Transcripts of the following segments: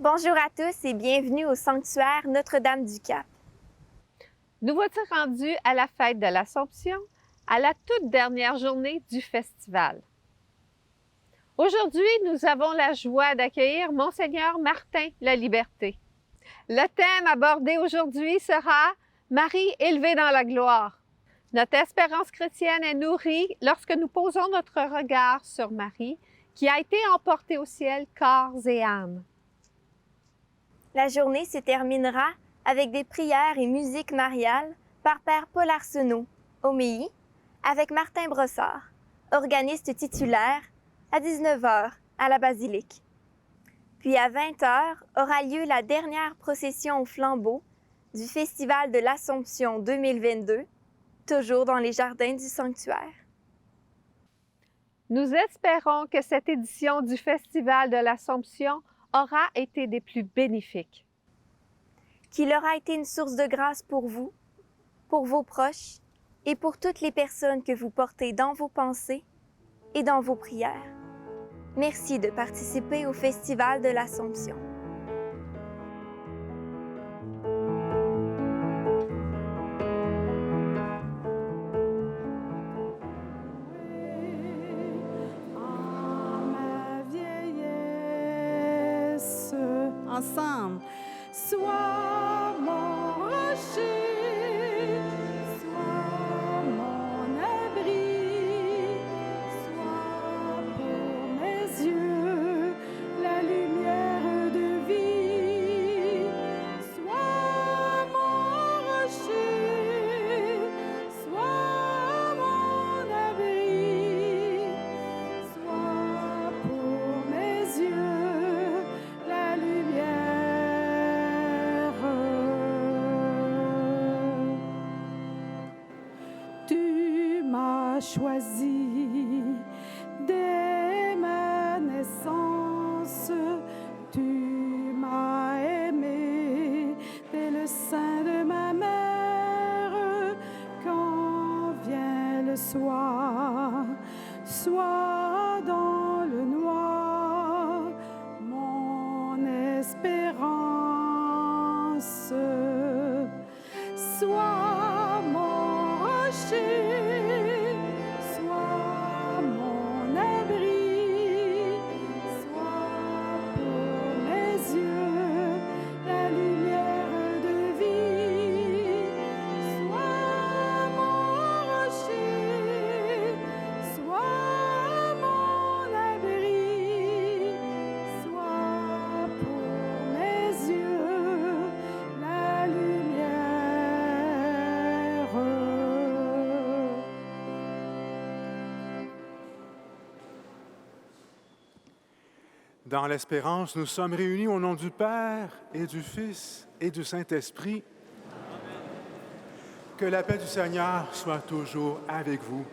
Bonjour à tous et bienvenue au sanctuaire Notre-Dame-du-Cap. Nous voici rendus à la fête de l'Assomption, à la toute dernière journée du festival. Aujourd'hui, nous avons la joie d'accueillir Monseigneur Martin Laliberté. Le thème abordé aujourd'hui sera « Marie élevée dans la gloire ». Notre espérance chrétienne est nourrie lorsque nous posons notre regard sur Marie, qui a été emportée au ciel corps et âme. La journée se terminera avec des prières et musique mariale par Père Paul Arsenault, homélie, avec Martin Brossard, organiste titulaire, à 19h à la basilique. Puis à 20h aura lieu la dernière procession au flambeau du Festival de l'Assomption 2022, toujours dans les jardins du sanctuaire. Nous espérons que cette édition du Festival de l'Assomption aura été des plus bénéfiques. Qu'il aura été une source de grâce pour vous, pour vos proches et pour toutes les personnes que vous portez dans vos pensées et dans vos prières. Merci de participer au Festival de l'Assomption. Ensemble. Sois mon rocher, sois mon abri, sois pour mes yeux la lumière de vie. Sois mon rocher, sois mon abri, sois pour mes yeux la lumière. Tu m'as choisi dès ma naissance, tu m'as aimé dès le sein de ma mère. Quand vient le soir, sois dans le noir, mon espérance. Sois mon rocher, sois mon abri, sois pour mes yeux la lumière de vie. Sois mon rocher, sois mon abri, sois pour mes yeux la lumière. Dans l'espérance, nous sommes réunis au nom du Père et du Fils et du Saint-Esprit. Amen. Que la paix du Seigneur soit toujours avec vous.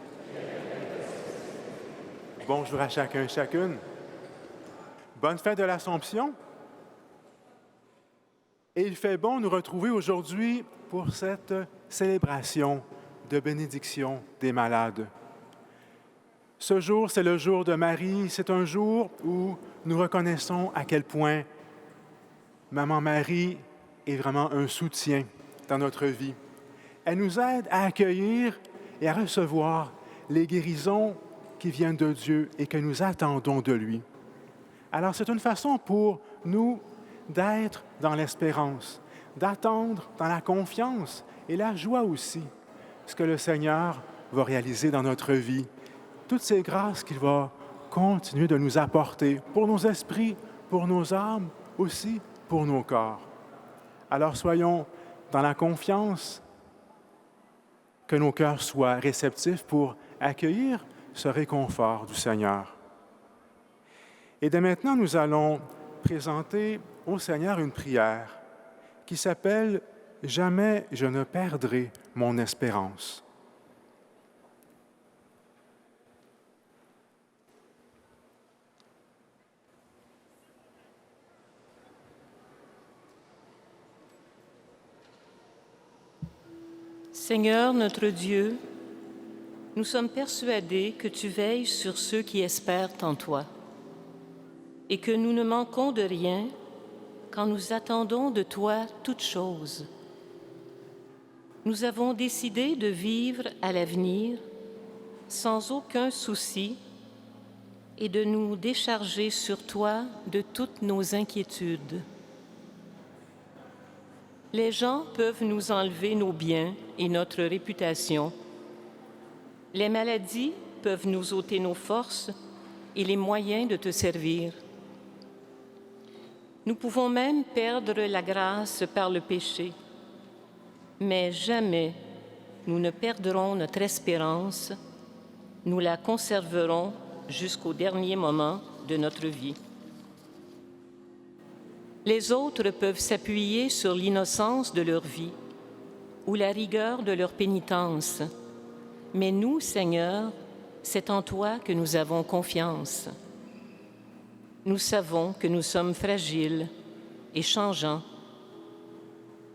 Bonjour à chacun et chacune. Bonne fête de l'Assomption. Et il fait bon nous retrouver aujourd'hui pour cette célébration de bénédiction des malades. Ce jour, c'est le jour de Marie. C'est un jour où nous reconnaissons à quel point Maman Marie est vraiment un soutien dans notre vie. Elle nous aide à accueillir et à recevoir les guérisons qui viennent de Dieu et que nous attendons de lui. Alors, c'est une façon pour nous d'être dans l'espérance, d'attendre dans la confiance et la joie aussi ce que le Seigneur va réaliser dans notre vie. Toutes ces grâces qu'il va continuer de nous apporter pour nos esprits, pour nos âmes, aussi pour nos corps. Alors soyons dans la confiance, que nos cœurs soient réceptifs pour accueillir ce réconfort du Seigneur. Et dès maintenant, nous allons présenter au Seigneur une prière qui s'appelle « Jamais je ne perdrai mon espérance ». Seigneur notre Dieu, nous sommes persuadés que tu veilles sur ceux qui espèrent en toi et que nous ne manquons de rien quand nous attendons de toi toutes choses. Nous avons décidé de vivre à l'avenir sans aucun souci et de nous décharger sur toi de toutes nos inquiétudes. Les gens peuvent nous enlever nos biens et notre réputation. Les maladies peuvent nous ôter nos forces et les moyens de te servir. Nous pouvons même perdre la grâce par le péché, mais jamais nous ne perdrons notre espérance, nous la conserverons jusqu'au dernier moment de notre vie. Les autres peuvent s'appuyer sur l'innocence de leur vie ou la rigueur de leur pénitence, mais nous, Seigneur, c'est en toi que nous avons confiance. Nous savons que nous sommes fragiles et changeants.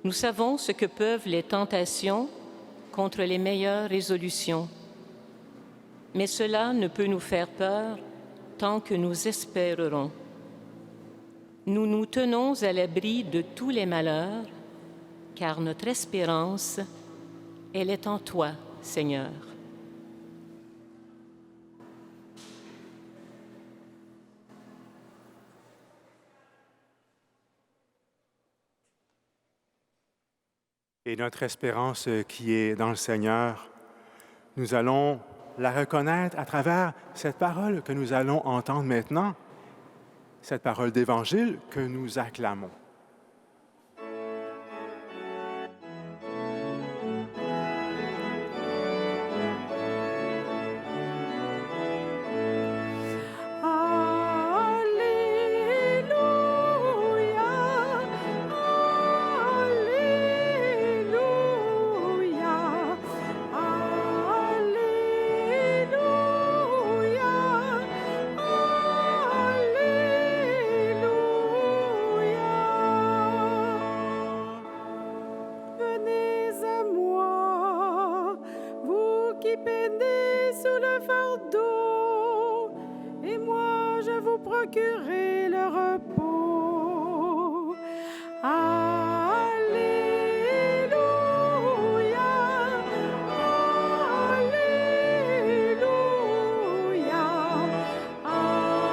Nous savons ce que peuvent les tentations contre les meilleures résolutions. Mais cela ne peut nous faire peur tant que nous espérerons. Nous nous tenons à l'abri de tous les malheurs, car notre espérance, elle est en toi, Seigneur. Et notre espérance qui est dans le Seigneur, nous allons la reconnaître à travers cette parole que nous allons entendre maintenant, cette parole d'Évangile que nous acclamons. Procurer le repos. Alléluia, Alléluia, Alléluia,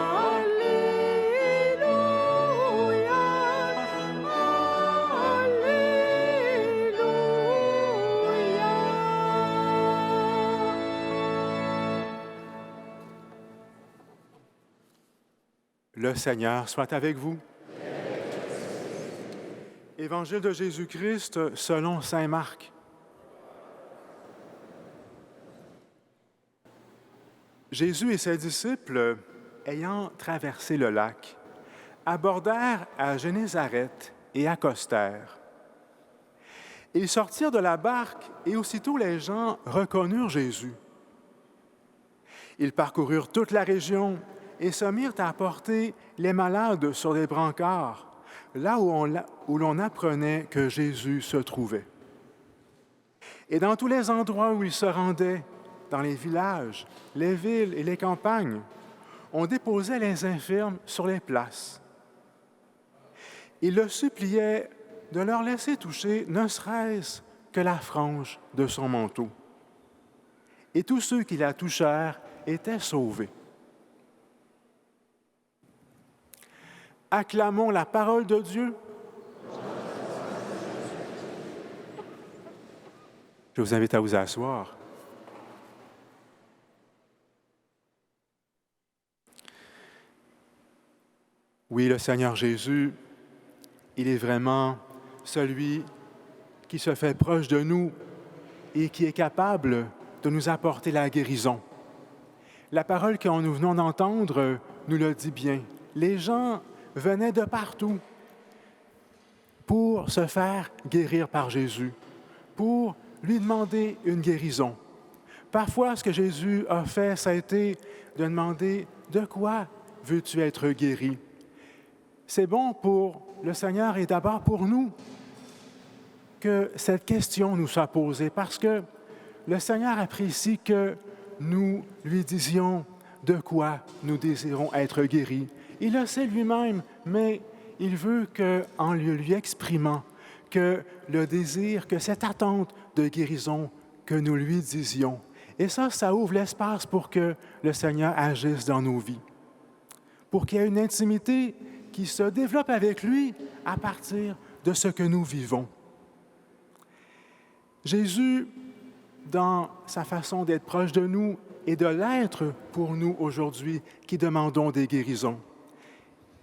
Le Seigneur soit avec vous. Évangile de Jésus-Christ selon saint Marc. Jésus et ses disciples, ayant traversé le lac, abordèrent à Génézareth et accostèrent. Ils sortirent de la barque et aussitôt les gens reconnurent Jésus. Ils parcoururent toute la région et se mirent à porter les malades sur des brancards, là où l'on apprenait que Jésus se trouvait. Et dans tous les endroits où il se rendait, dans les villages, les villes et les campagnes, on déposait les infirmes sur les places. Il le suppliait de leur laisser toucher ne serait-ce que la frange de son manteau. Et tous ceux qui la touchèrent étaient sauvés. Acclamons la parole de Dieu. Je vous invite à vous asseoir. Oui, le Seigneur Jésus, il est vraiment celui qui se fait proche de nous et qui est capable de nous apporter la guérison. La parole que nous venons d'entendre nous le dit bien. Les gens venaient de partout pour se faire guérir par Jésus, pour lui demander une guérison. Parfois, ce que Jésus a fait, ça a été de demander « De quoi veux-tu être guéri ?» C'est bon pour le Seigneur et d'abord pour nous. que cette question nous soit posée parce que le Seigneur apprécie que nous lui disions de quoi nous désirons être guéris. Il le sait lui-même, mais il veut qu'en lui exprimant que le désir, que cette attente de guérison, que nous lui disions. Et ça ouvre l'espace pour que le Seigneur agisse dans nos vies, pour qu'il y ait une intimité qui se développe avec lui à partir de ce que nous vivons. Jésus, dans sa façon d'être proche de nous et de l'être pour nous aujourd'hui, qui demandons des guérisons,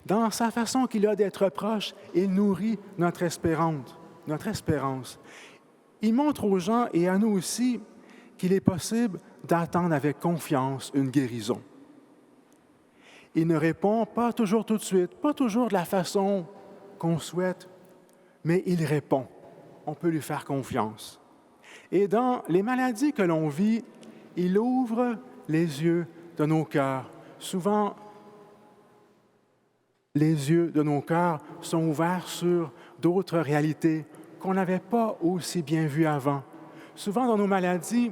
dans sa façon qu'il a d'être proche, il nourrit notre espérance. Il montre aux gens et à nous aussi qu'il est possible d'attendre avec confiance une guérison. Il ne répond pas toujours tout de suite, pas toujours de la façon qu'on souhaite, mais il répond. On peut lui faire confiance. Et dans les maladies que l'on vit, il ouvre les yeux de nos cœurs. Souvent, les yeux de nos cœurs sont ouverts sur d'autres réalités qu'on n'avait pas aussi bien vues avant. Souvent, dans nos maladies,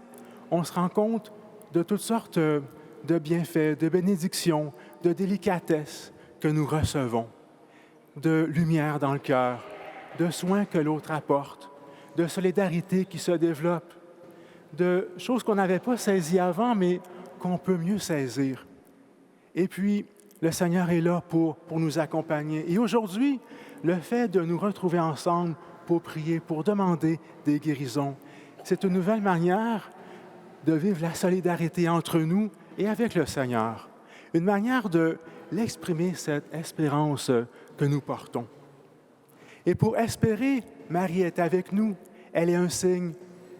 on se rend compte de toutes sortes de bienfaits, de bénédictions, de délicatesse que nous recevons, de lumière dans le cœur, de soins que l'autre apporte, de solidarité qui se développe, de choses qu'on n'avait pas saisies avant, mais qu'on peut mieux saisir. Et puis, le Seigneur est là pour nous accompagner. Et aujourd'hui, le fait de nous retrouver ensemble pour prier, pour demander des guérisons, c'est une nouvelle manière de vivre la solidarité entre nous et avec le Seigneur. Une manière de l'exprimer, cette espérance que nous portons. Et pour espérer, Marie est avec nous. Elle est un signe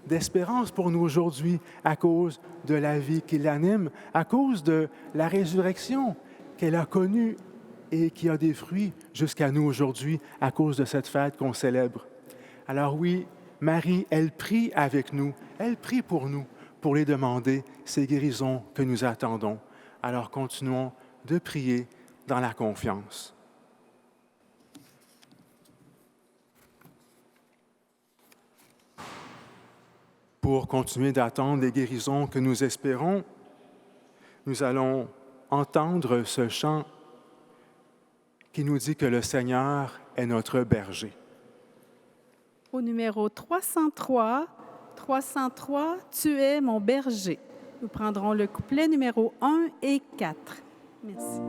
d'espérance pour nous aujourd'hui à cause de la vie qui l'anime, à cause de la résurrection qu'elle a connue et qui a des fruits jusqu'à nous aujourd'hui à cause de cette fête qu'on célèbre. Alors oui, Marie, elle prie avec nous, elle prie pour nous, pour les demander ces guérisons que nous attendons. Alors continuons de prier dans la confiance. Pour continuer d'attendre les guérisons que nous espérons, nous allons entendre ce chant qui nous dit que le Seigneur est notre berger. Au numéro 303, tu es mon berger. Nous prendrons le couplet numéro 1 et 4. Merci.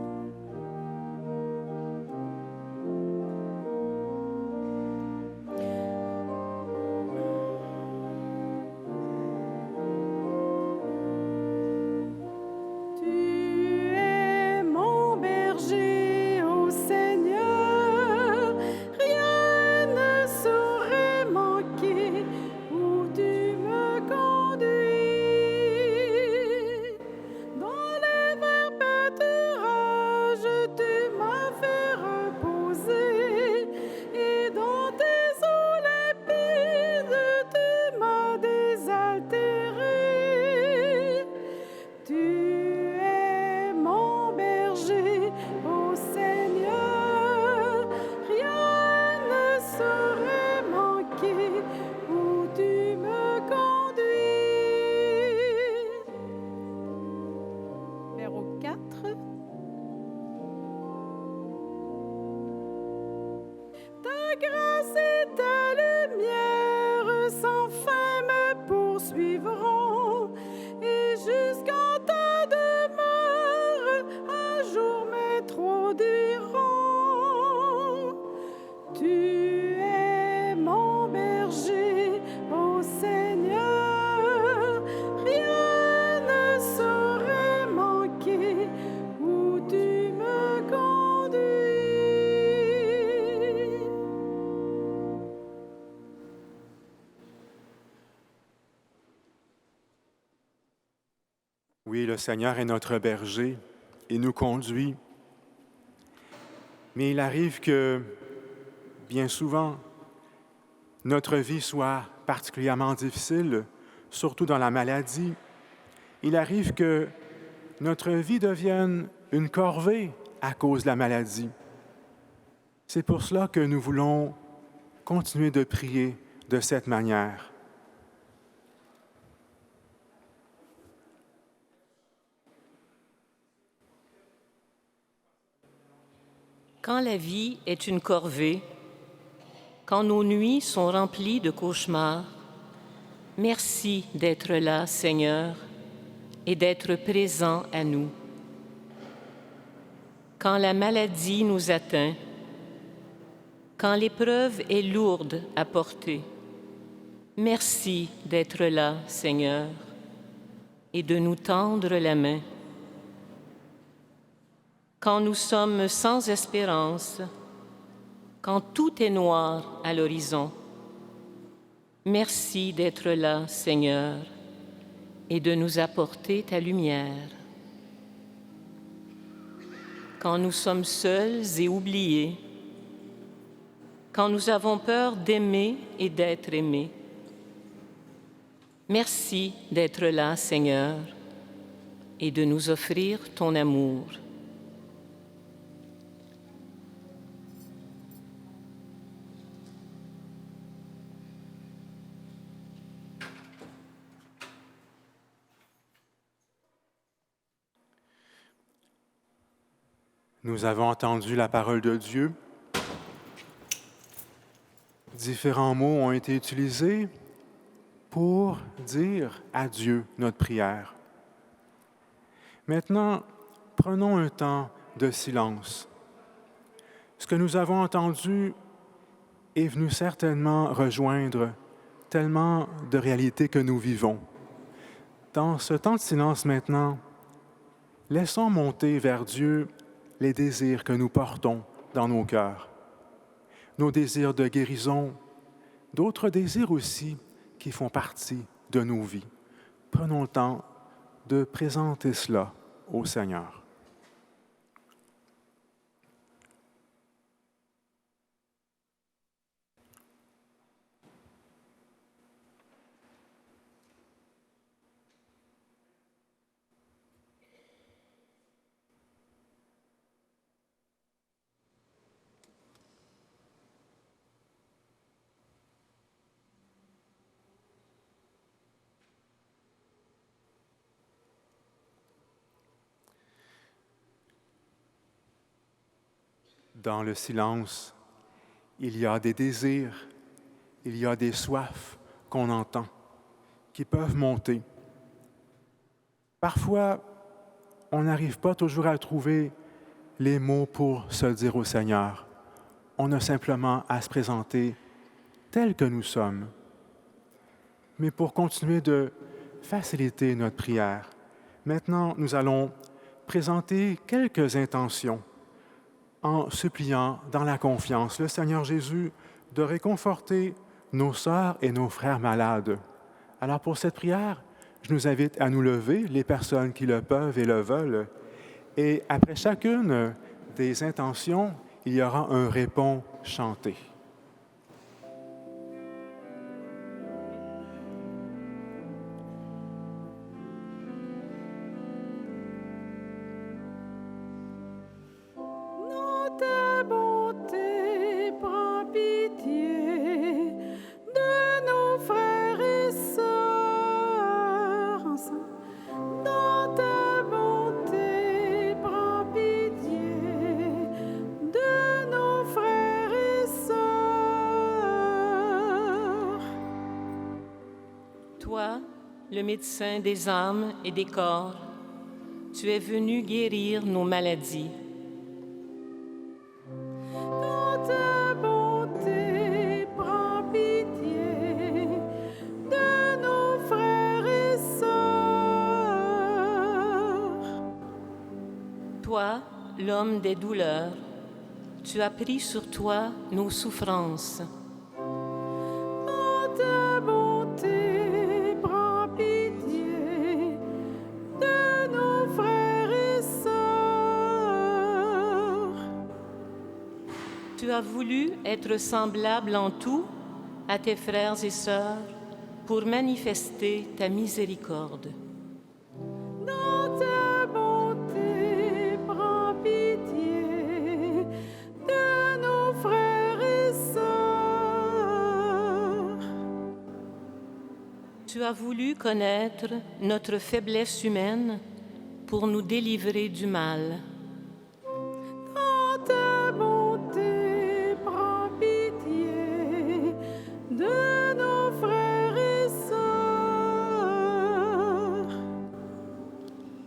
Oui, le Seigneur est notre berger et nous conduit. Mais il arrive que, bien souvent, notre vie soit particulièrement difficile, surtout dans la maladie. Il arrive que notre vie devienne une corvée à cause de la maladie. C'est pour cela que nous voulons continuer de prier de cette manière. Quand la vie est une corvée, quand nos nuits sont remplies de cauchemars, merci d'être là, Seigneur, et d'être présent à nous. Quand la maladie nous atteint, quand l'épreuve est lourde à porter, merci d'être là, Seigneur, et de nous tendre la main. Quand nous sommes sans espérance, quand tout est noir à l'horizon, merci d'être là, Seigneur, et de nous apporter ta lumière. Quand nous sommes seuls et oubliés, quand nous avons peur d'aimer et d'être aimés, merci d'être là, Seigneur, et de nous offrir ton amour. Nous avons entendu la parole de Dieu. Différents mots ont été utilisés pour dire à Dieu notre prière. Maintenant, prenons un temps de silence. Ce que nous avons entendu est venu certainement rejoindre tellement de réalités que nous vivons. Dans ce temps de silence maintenant, laissons monter vers Dieu les désirs que nous portons dans nos cœurs. Nos désirs de guérison, d'autres désirs aussi qui font partie de nos vies. Prenons le temps de présenter cela au Seigneur. Dans le silence, il y a des désirs, il y a des soifs qu'on entend, qui peuvent monter. Parfois, on n'arrive pas toujours à trouver les mots pour se le dire au Seigneur. On a simplement à se présenter tel que nous sommes. Mais pour continuer de faciliter notre prière, maintenant, nous allons présenter quelques intentions en suppliant dans la confiance le Seigneur Jésus de réconforter nos sœurs et nos frères malades. Alors pour cette prière, je nous invite à nous lever, les personnes qui le peuvent et le veulent, et après chacune des intentions, il y aura un répond chanté. Toi, le médecin des âmes et des corps, tu es venu guérir nos maladies. Dans ta bonté, prends pitié de nos frères et sœurs. Toi, l'homme des douleurs, tu as pris sur toi nos souffrances. Dans ta bonté, prends pitié de nos frères et sœurs. Tu as voulu être semblable en tout à tes frères et sœurs pour manifester ta miséricorde. Dans ta bonté, prends pitié de nos frères et sœurs. Tu as voulu connaître notre faiblesse humaine pour nous délivrer du mal. Dans ta bonté, prends pitié de nos frères et sœurs.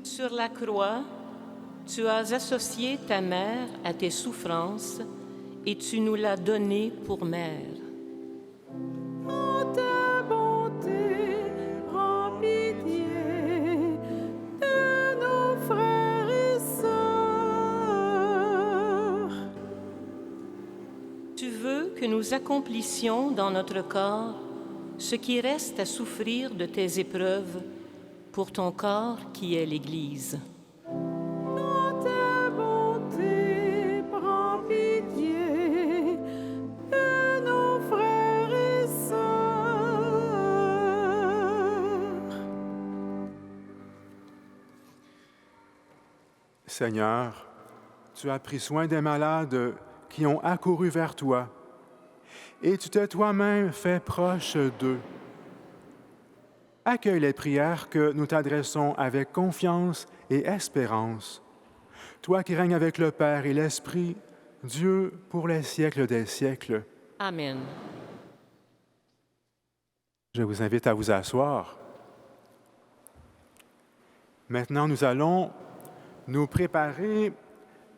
Sur la croix, tu as associé ta mère à tes souffrances et tu nous l'as donnée pour mère. Dans ta bonté, prends pitié de nos frères et sœurs. Tu veux que nous accomplissions dans notre corps ce qui reste à souffrir de tes épreuves pour ton corps qui est l'Église. Dans ta bonté, prends pitié de nos frères et sœurs. Seigneur, tu as pris soin des malades qui ont accouru vers toi, et tu t'es toi-même fait proche d'eux. Accueille les prières que nous t'adressons avec confiance et espérance. Toi qui règnes avec le Père et l'Esprit, Dieu pour les siècles des siècles. Amen. Je vous invite à vous asseoir. Maintenant, nous allons nous préparer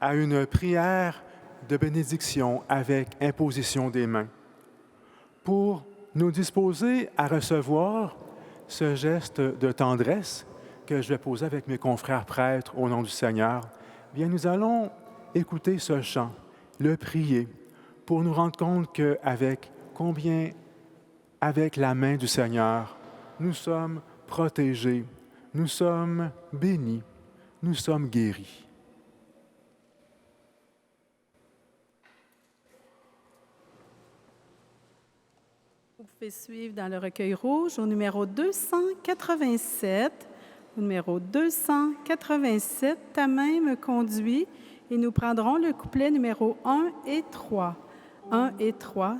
à une prière de bénédiction avec imposition des mains pour nous disposer à recevoir ce geste de tendresse que je vais poser avec mes confrères prêtres au nom du Seigneur. Bien, nous allons écouter ce chant, le prier, pour nous rendre compte qu'avec avec la main du Seigneur, nous sommes protégés, nous sommes bénis, nous sommes guéris. Vous pouvez suivre dans le recueil rouge au numéro 287. Au numéro 287, ta main me conduit et nous prendrons le couplet numéro 1 et 3. 1 et 3.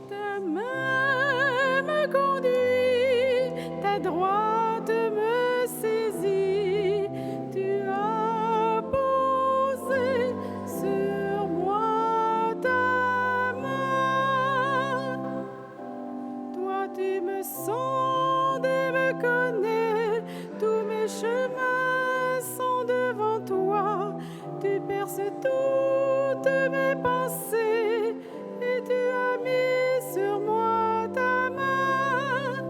Ta main me conduit, ta droite me saisit, tu as posé sur moi ta main. Toi, tu me sondes et me connais, tous mes chemins sont devant toi, tu perces toutes mes pensées et tu as mis sur moi ta main.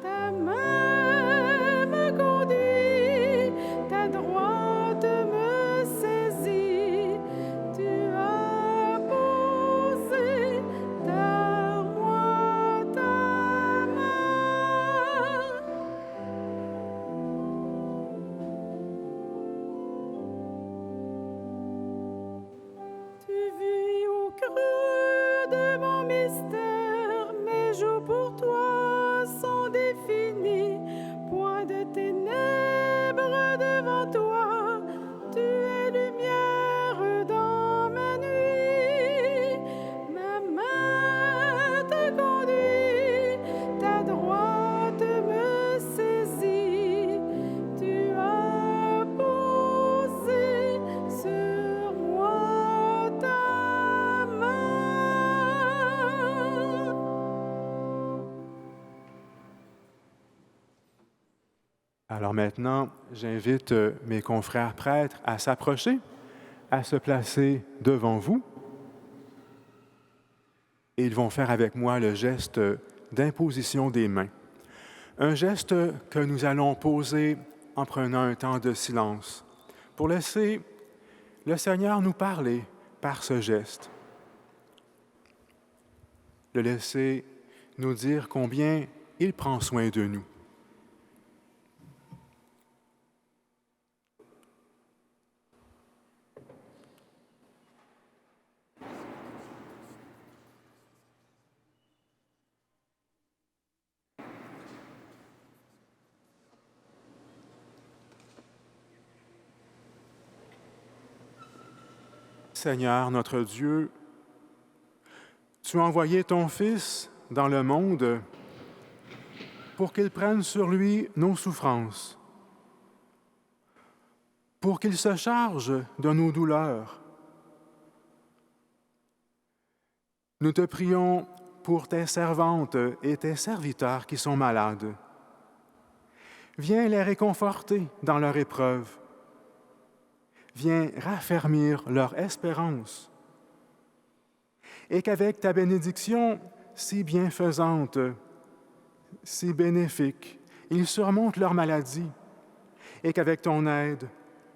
Ta main me conduit, ta droite me saisit, tu as posé dans moi ta main. Tu vis au creux de mon mystère, mes jours pour toi sont définis. Point de ténèbres devant toi, tu es lumière dans ma nuit. Ma main te conduit, ta droite me saisit, tu as posé sur moi ta main. Alors maintenant, j'invite mes confrères prêtres à s'approcher, à se placer devant vous. Et ils vont faire avec moi le geste d'imposition des mains. Un geste que nous allons poser en prenant un temps de silence pour laisser le Seigneur nous parler par ce geste. Le laisser nous dire combien il prend soin de nous. Seigneur notre Dieu, tu as envoyé ton Fils dans le monde pour qu'il prenne sur lui nos souffrances, pour qu'il se charge de nos douleurs. Nous te prions pour tes servantes et tes serviteurs qui sont malades. Viens les réconforter dans leur épreuve. Viens raffermir leur espérance. Et qu'avec ta bénédiction si bienfaisante, si bénéfique, ils surmontent leur maladie et qu'avec ton aide,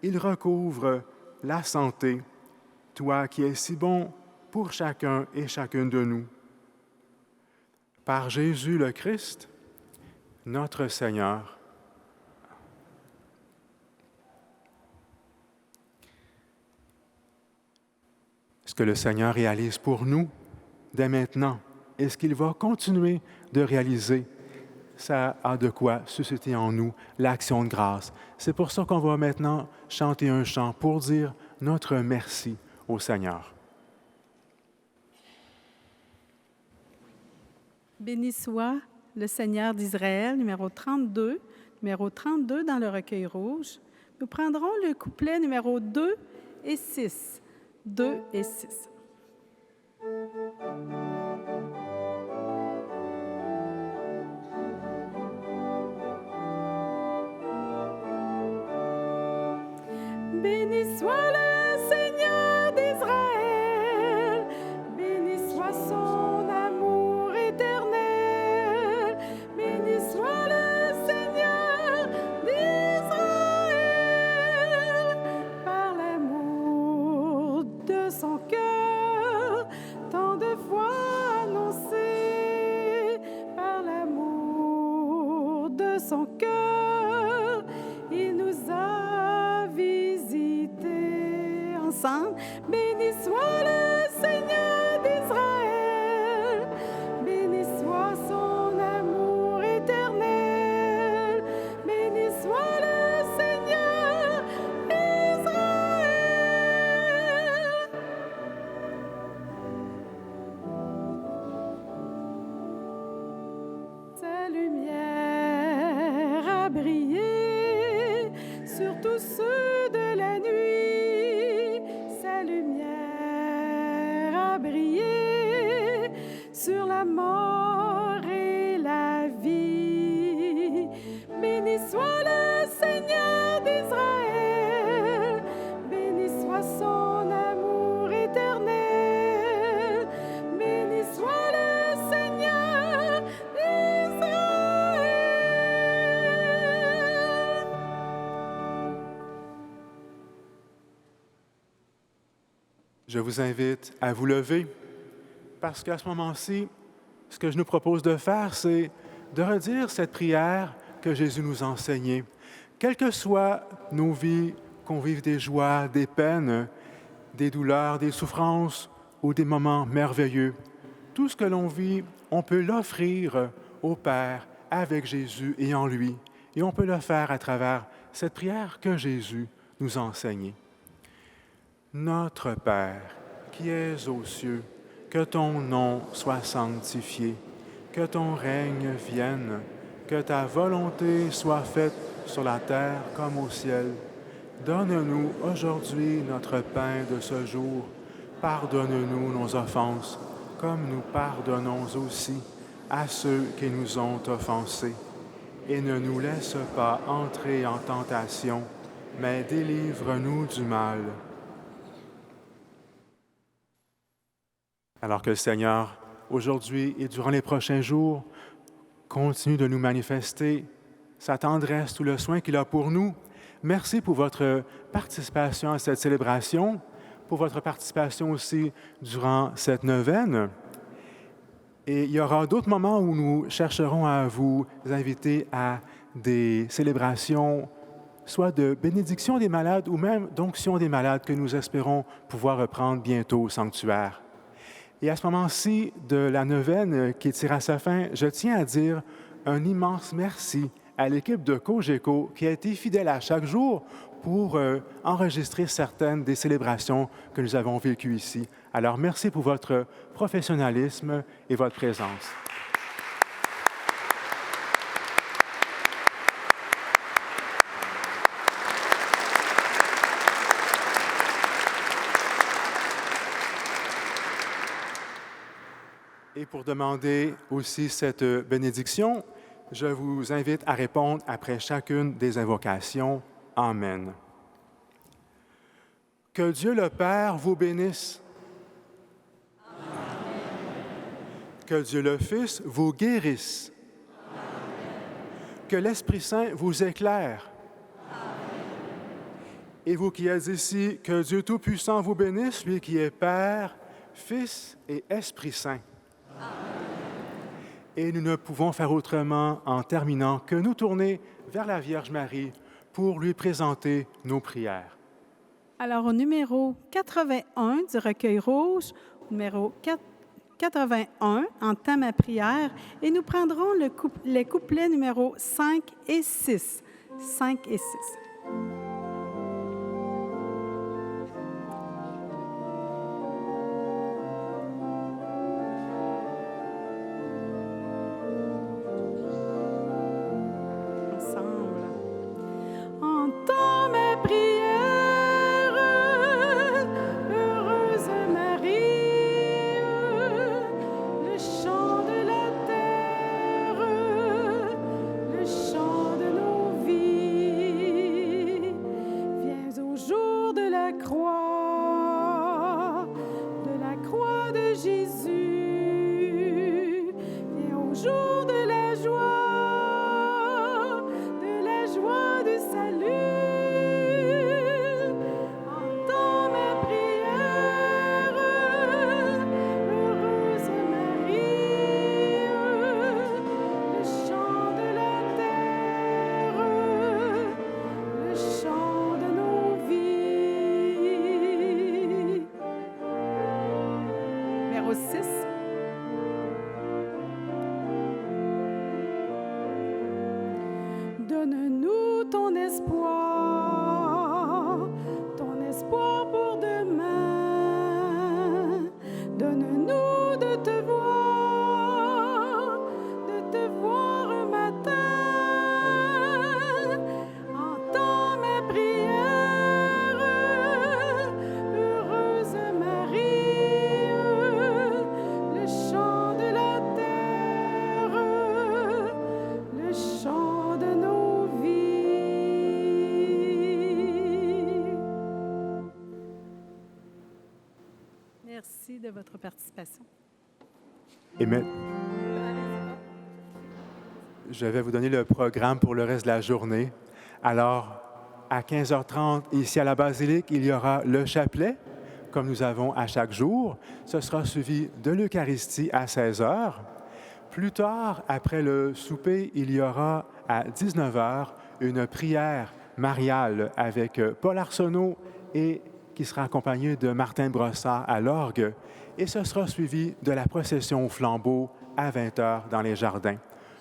ils recouvrent la santé, toi qui es si bon pour chacun et chacune de nous. Par Jésus le Christ, notre Seigneur. Ce que le Seigneur réalise pour nous dès maintenant et ce qu'il va continuer de réaliser, ça a de quoi susciter en nous l'action de grâce. C'est pour ça qu'on va maintenant chanter un chant pour dire notre merci au Seigneur. Béni soit le Seigneur d'Israël, numéro 32 dans le recueil rouge. Nous prendrons le couplet numéro 2 et 6. 2 et 6. Béni soit le Seigneur d'Israël, béni soit son amour éternel, béni soit le Seigneur d'Israël, par l'amour de son cœur, tant de fois annoncé, par l'amour de son cœur, il nous a visités ensemble. Béni soit le Seigneur d'Israël, béni soit son amour éternel, béni soit le Seigneur d'Israël. Sa lumière a brillé sur tous ceux de la nuit. Sa lumière a brillé sur la mort et la vie. Béni soit le Seigneur d'Israël, béni soit son amour éternel, béni soit le Seigneur d'Israël. Je vous invite à vous lever parce qu'à ce moment-ci, ce que je nous propose de faire, c'est de redire cette prière que Jésus nous a enseignée. Quelles que soient nos vies, qu'on vive des joies, des peines, des douleurs, des souffrances ou des moments merveilleux, tout ce que l'on vit, on peut l'offrir au Père avec Jésus et en lui. Et on peut le faire à travers cette prière que Jésus nous a enseignée. Notre Père, qui es aux cieux, que ton nom soit sanctifié, que ton règne vienne, que ta volonté soit faite sur la terre comme au ciel. Donne-nous aujourd'hui notre pain de ce jour. Pardonne-nous nos offenses, comme nous pardonnons aussi à ceux qui nous ont offensés. Et ne nous laisse pas entrer en tentation, mais délivre-nous du mal. Alors que le Seigneur, aujourd'hui et durant les prochains jours, continue de nous manifester sa tendresse, tout le soin qu'il a pour nous. Merci pour votre participation à cette célébration, pour votre participation aussi durant cette neuvaine. Et il y aura d'autres moments où nous chercherons à vous inviter à des célébrations, soit de bénédiction des malades ou même d'onction des malades que nous espérons pouvoir reprendre bientôt au sanctuaire. Et à ce moment-ci de la neuvaine qui tire à sa fin, je tiens à dire un immense merci à l'équipe de Cogeco qui a été fidèle à chaque jour pour enregistrer certaines des célébrations que nous avons vécues ici. Alors, merci pour votre professionnalisme et votre présence. Et pour demander aussi cette bénédiction, je vous invite à répondre après chacune des invocations. Amen. Que Dieu le Père vous bénisse. Amen. Que Dieu le Fils vous guérisse. Amen. Que l'Esprit Saint vous éclaire. Amen. Et vous qui êtes ici, que Dieu Tout-Puissant vous bénisse, lui qui est Père, Fils et Esprit Saint. Amen. Et nous ne pouvons faire autrement en terminant que nous tourner vers la Vierge Marie pour lui présenter nos prières. Alors, au numéro 81 du recueil rouge, numéro 81, entame ma prière, et nous prendrons les couplets numéros 5 et 6. 5 et 6. Donne-nous ton espoir pour demain. Donne-nous de te voir un matin. Entends ma prière, heureuse Marie, le chant de la terre, le chant de nos vies. Merci de votre participation. Et maintenant, je vais vous donner le programme pour le reste de la journée. Alors, à 15h30, ici à la basilique, il y aura le chapelet, comme nous avons à chaque jour. Ce sera suivi de l'Eucharistie à 16h. Plus tard, après le souper, il y aura à 19h une prière mariale avec Paul Arsenault et qui sera accompagné de Martin Brossard à l'orgue. Et ce sera suivi de la procession au flambeau à 20h dans les jardins.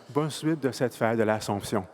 Bonne suite de cette fête de l'Assomption.